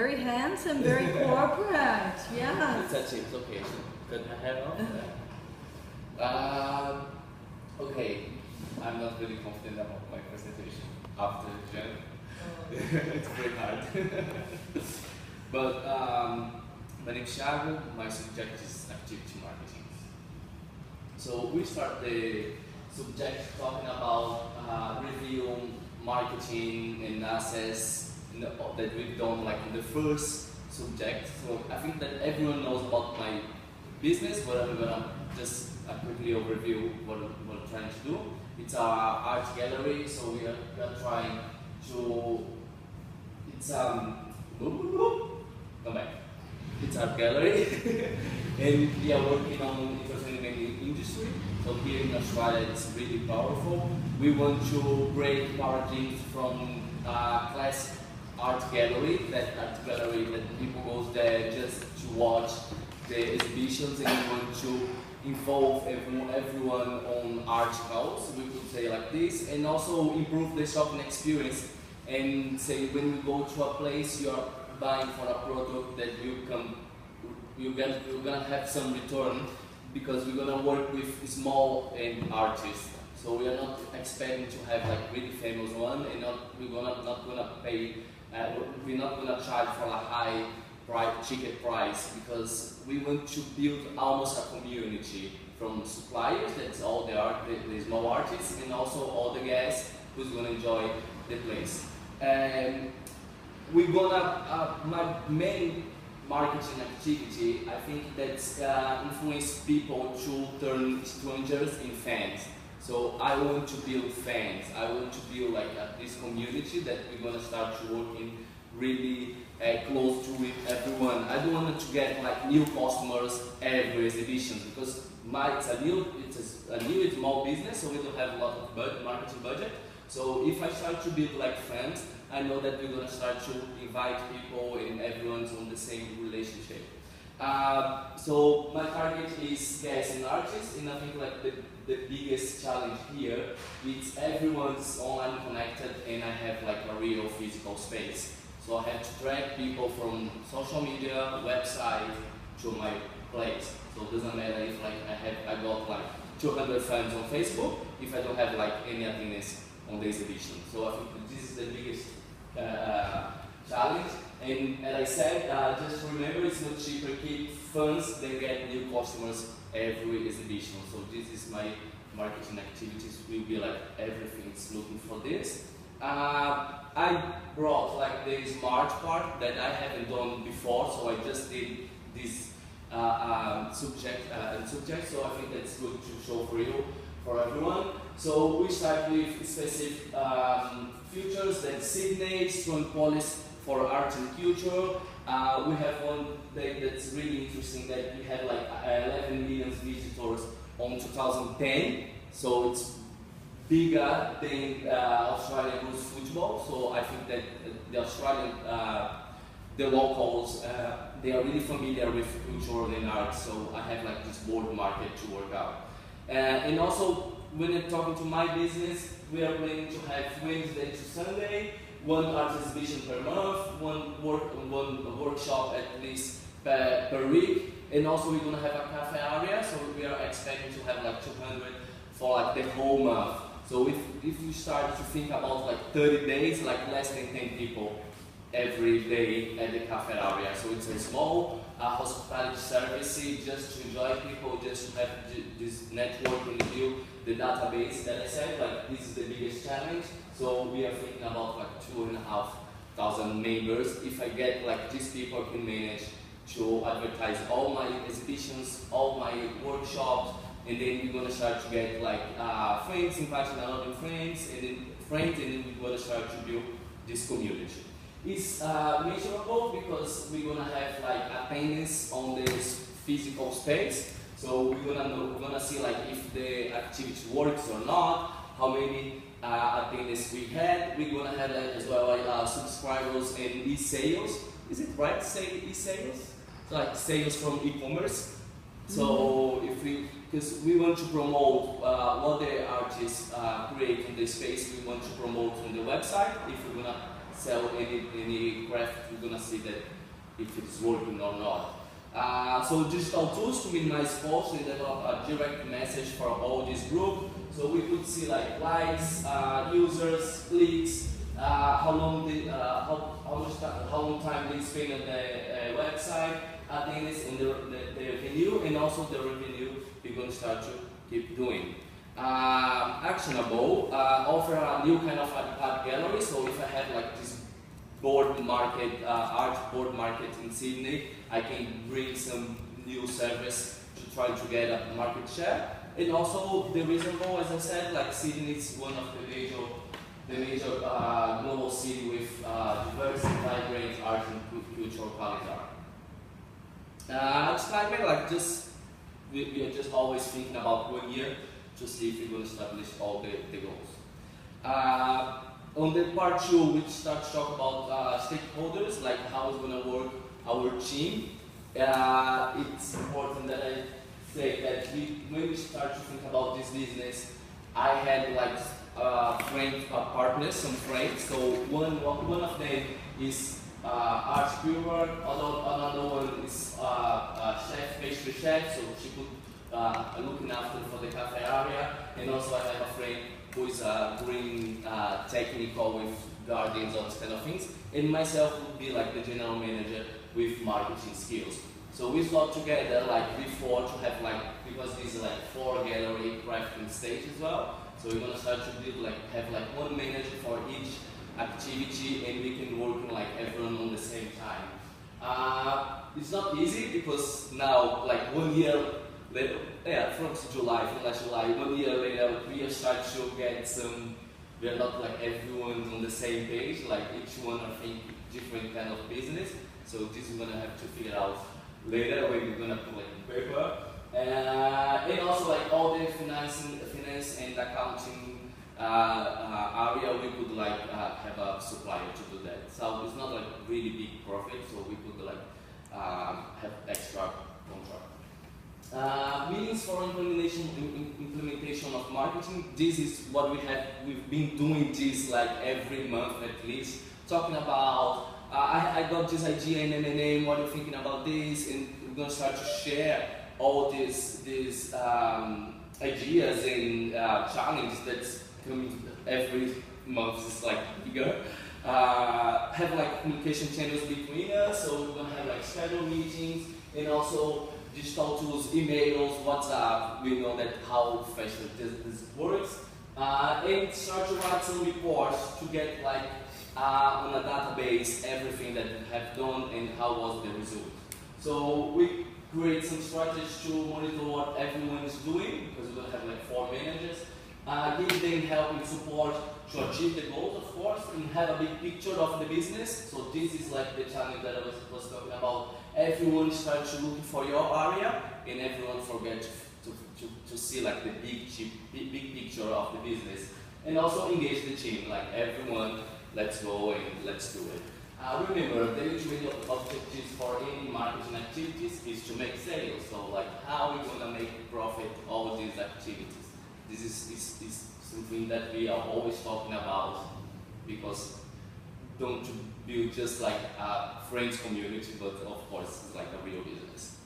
very handsome, very corporate. Yeah. It's a cheap location. Could I have off? Okay, I'm not really confident about my presentation after Jen. It's very hard. But my name is Tiago, my subject is activity marketing. So we start the subject talking about review, marketing and assets that we've done like in the first subject. So I think that everyone knows about my business, but I'm gonna just quickly overview what I'm trying to do. It's our art gallery, so we are trying to, come back. It's our gallery, and we are working on entertainment industry. So here in Australia, it's really powerful. We want to break paradigms from classic art gallery, that people go there just to watch the exhibitions, and we want to involve everyone on articles, we could say like this, and also improve the shopping experience. And say when we go to a place, you are buying for a product that you're gonna have some return, because we're gonna work with small and artists. So we are not expecting to have like really famous one, and we're not gonna pay. We're not gonna charge for a high ticket price, because we want to build almost a community from suppliers, that's all the small artists, and also all the guests who's gonna enjoy the place. And we're gonna my main marketing activity, I think that's influence people to turn strangers in fans. So I want to build fans. I want to build like this community that we're gonna start to working really close to with everyone. I don't want to get like new customers every exhibition, because it's a new small business, so we don't have a lot of marketing budget. So if I start to build like fans, I know that we're gonna start to invite people and everyone's on the same relationship. So my target is guests and artists, and I think like the biggest challenge here is everyone's online connected, and I have like a real physical space. So I have to track people from social media, website to my place. So it doesn't matter if like I got like 200 fans on Facebook if I don't have like any attendance on the exhibition. So I think this is the biggest challenge. And as I said, just remember, it's not cheaper keep funds than get new customers every exhibition. So this is my marketing activities. Will be like everything's looking for this. I brought like the smart part that I haven't done before, so I just did this subject. So I think that's good to show for everyone. So we start with specific features that Sydney, strong policy for art and culture. We have one day that's really interesting, that we had like 11 million visitors on 2010. So it's bigger than Australian rules football. So I think that the Australian, the locals, they are really familiar with culture and art. So I have like this board market to work out. And also, when I'm talking to my business, we are planning to have Wednesday to Sunday, one art exhibition per month, one workshop at least per week, and also we're gonna have a cafe area. So we are expecting to have like 200 for like the whole month. So if you start to think about like 30 days, like less than 10 people every day at the cafe area. So it's a small hospitality service just to enjoy people, just to have this network and build the database that I said, like this is the biggest challenge. So we are thinking about like 2,500 members. If I get like these people, I can manage to advertise all my exhibitions, all my workshops, and then we're gonna start to get like friends, inviting another friends, and then we're gonna start to build this community. It's measurable because we're gonna have like attendance on this physical space. So we're gonna see like if the activity works or not, how many attendance we had. We're gonna have as well like subscribers and e-sales. Is it right to say e-sales? So like sales from e-commerce. So because we want to promote what the artists create in the space, we want to promote on the website. If we're gonna sell any craft, we're gonna see that if it's working or not. So digital tools to minimize costs and develop a direct message for all this group. So we could see like likes, users, clicks, how long time they spend on the website, attendance, and the revenue, and also the revenue we're going to start to keep doing. Actionable, offer a new kind of art gallery. So if I have like this board market, art board market in Sydney, I can bring some new service to try to get a market share. And also the reasonable, as I said, like Sydney is one of the major global city with diverse and vibrant art and cultural calendar. Excitement, like we are just always thinking about 1 year to see if we will establish all the goals. On the part 2, we start to talk about stakeholders, like how it's going to work our team. It's important that I say that when we start to think about this business, I had like partners, some friends. So one of them is art viewer, another one is chef, pastry chef, so she could looking after for the cafe area, and also I have a friend who is green technical with gardens, all these kind of things, and myself would be like the general manager with marketing skills. So we thought together like before to have like, because this is like 4 gallery crafting stage as well, so we're gonna start to build like, have like 1 manager for each activity, and we can work like everyone on the same time. It's not easy because now like 1 year later, from last July, 1 year later, we are starting to get some, we are not like everyone on the same page, like each one I think different kind of business, so this is gonna have to figure out later when we're gonna put like paper. And also like all the finance and accounting area, we could like have a supplier to do that. So it's not like really big profit, so we could like have extra contract. Meetings for implementation of marketing. This is what we've been doing this like every month at least, talking about I got this idea in M&A, what are you thinking about this, and we're going to start to share all these ideas and challenges that's coming every month. It's like bigger. Have like communication channels between us, so we're going to have like scheduled meetings, and also digital tools, emails, WhatsApp. We know that how fast this works, and start to write some reports to get like on a database everything that we have done and how was the result. So we create some strategies to monitor what everyone is doing, because we're going to have like 4 managers, give them help and support to achieve the goals, of course, and have a big picture of the business. So this is like the challenge that I was talking about. Everyone starts to look for your area, and everyone forgets to see like the big picture of the business, and also engage the team, like everyone. Let's go and let's do it. Remember, the ultimate objectives for any marketing activities is to make sales. So, like, how are we going to make profit all these activities? This is something that we are always talking about, because don't build just like a friends community, but of course it's like a real business.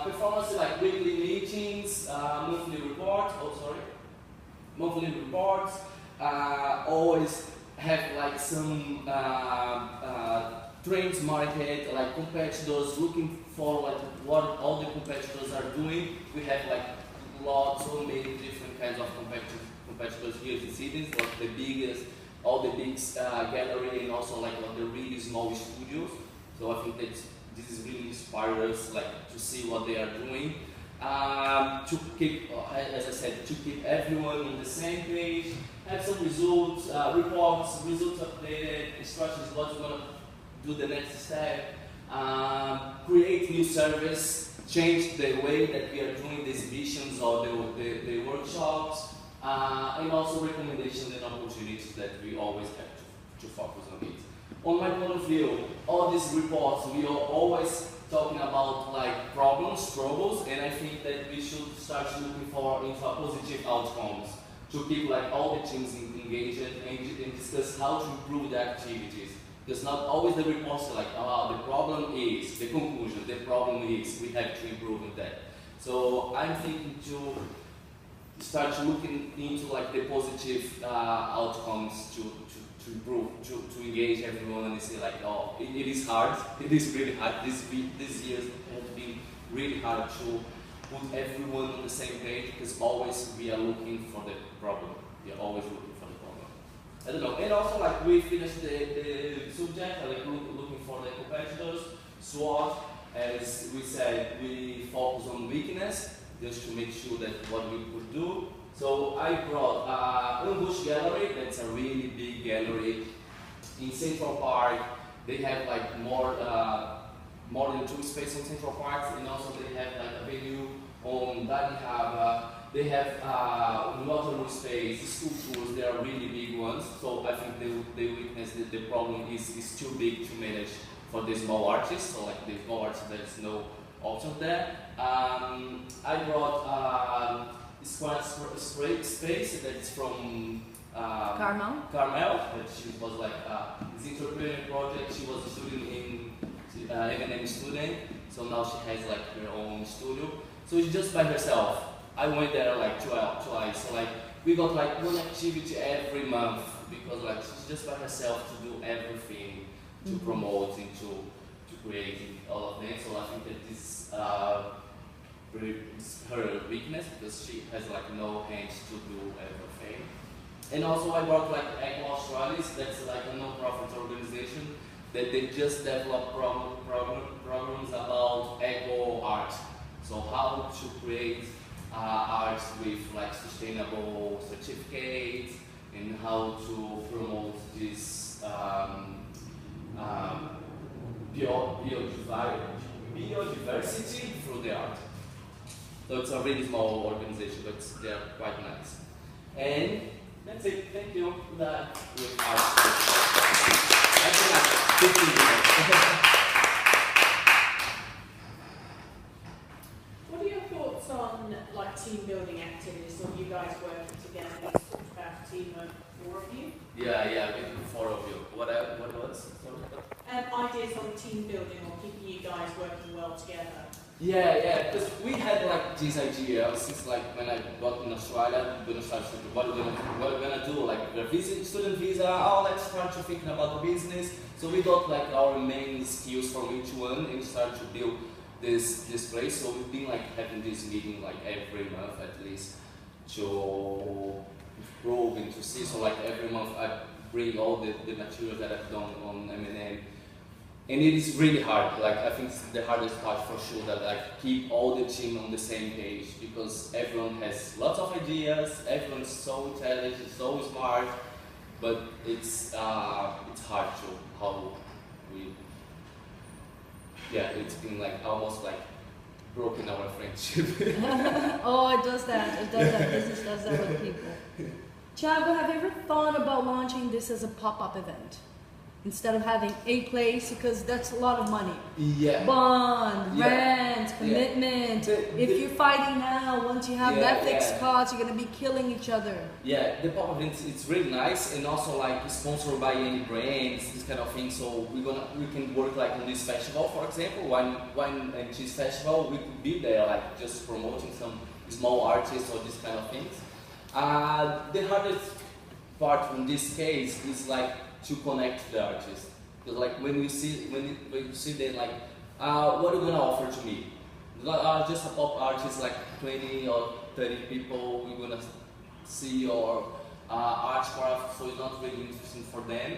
Performance like weekly meetings, monthly reports. Monthly reports. Always have like some trends market, like competitors, looking for like what all the competitors are doing. We have like so many different kinds of competitors here in Sydney, like the biggest, all the big gallery, and also like the really small studios. So I think that this is really inspiring us, like to see what they are doing. To keep, as I said, to keep everyone on the same page, have some results, results updated, strategies, what's going to do the next step, create new service, change the way that we are doing the exhibitions or the workshops, and also recommendations and opportunities that we always have to focus on it. On my point of view, all these reports, we are always talking about like problems, troubles, and I think that we should start looking into positive outcomes. to keep like all the teams engaged and discuss how to improve the activities. Because not always the reports are like, the problem is, the conclusion, the problem is, we have to improve on that. So I'm thinking to start looking into like the positive outcomes to improve, to engage everyone and say like, it is hard, it is really hard. This year has been really hard to put everyone on the same page because always we are looking for the problem. We are always looking for the problem. I don't know. And also like we finished the subject, like looking for the competitors, SWOT. As we said, we focus on weakness just to make sure that what we could do. So I brought Ambush Gallery, that's a really big gallery in Central Park. They have like more than 2 spaces on Central Park, and also they have like a venue on Danihaba. They have Waterloo space, sculptures, they are really big ones. So I think they witness that the problem is too big to manage for the small artists. So like the small artists, there is no option there. I brought Squad Space that's from Carmel. That she was like this entrepreneurial project. She was a student in M&M student, so now she has like her own studio. So she's just by herself. I went there like twice. So like we got like one activity every month because like she's just by herself to do everything, to promote and to create all of them. So I think that this is her weakness because she has like no hands to do everything. And also I brought like Eco Australis, that's like a non-profit organization that they just develop programs about eco art. So how to create art with like sustainable certificates and how to promote this biodiversity through the art. So it's a really small organization, but they're quite nice. And that's it. Thank you for that. With art. I think like 15 minutes. What are your thoughts on like team building activities or you guys working together? You talked about a team of 4 of you. Yeah, maybe 4 of you. What was? Ideas on team building or keeping you guys working well together. Yeah, because we had like this idea since like when I got in Australia, we're gonna start thinking what we're gonna do, like the student visa, let's start to thinking about the business. So we got like our main skills from each one and start to build this place. So we've been like having this meeting like every month at least to improve and to see. So like every month I bring all the materials that I've done on M&M. And it is really hard. Like I think it's the hardest part for sure, that like keep all the team on the same page because everyone has lots of ideas. Everyone's so intelligent, so smart, but it's hard to how we. Yeah, it's been like almost like broken our friendship. Oh, it does that. It does that. Business does that with people. Tiago, have you ever thought about launching this as a pop-up event? Instead of having a place, because that's a lot of money. Yeah. Bond, rent, commitment. If you're fighting now, once you have that fixed cost, you're going to be killing each other. Yeah, the pop-up event, it's really nice and also like sponsored by any brands, this kind of thing. So we can work like on this festival, for example, wine and cheese festival. We could be there like just promoting some small artists or this kind of things. The hardest part in this case is like to connect the artists, because like when you see them like, what are you gonna offer to me? Just a pop artist, like 20 or 30 people. We're gonna see your art craft, so it's not really interesting for them,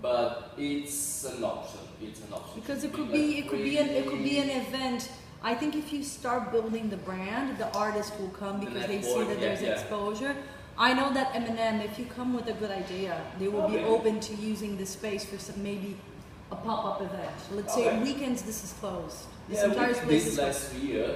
but it's an option. It's an option because it could be an event. I think if you start building the brand, the artist will come because they see that there's exposure. I know that M&M, if you come with a good idea, they will be open to using this space for some, maybe a pop-up event. Let's say weekends this is closed. This entire space is closed.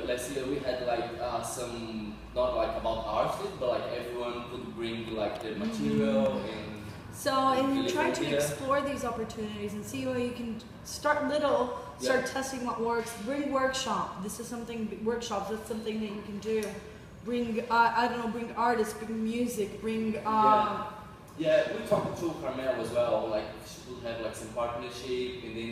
Last year we had like some, not like about artists, but like everyone could bring like their material and try to explore these opportunities and see where you can start little, start testing what works, bring workshops. That's something that you can do bring I don't know, bring artists, bring music, bring Yeah, we talked to Carmel as well, like she would have like some partnership and then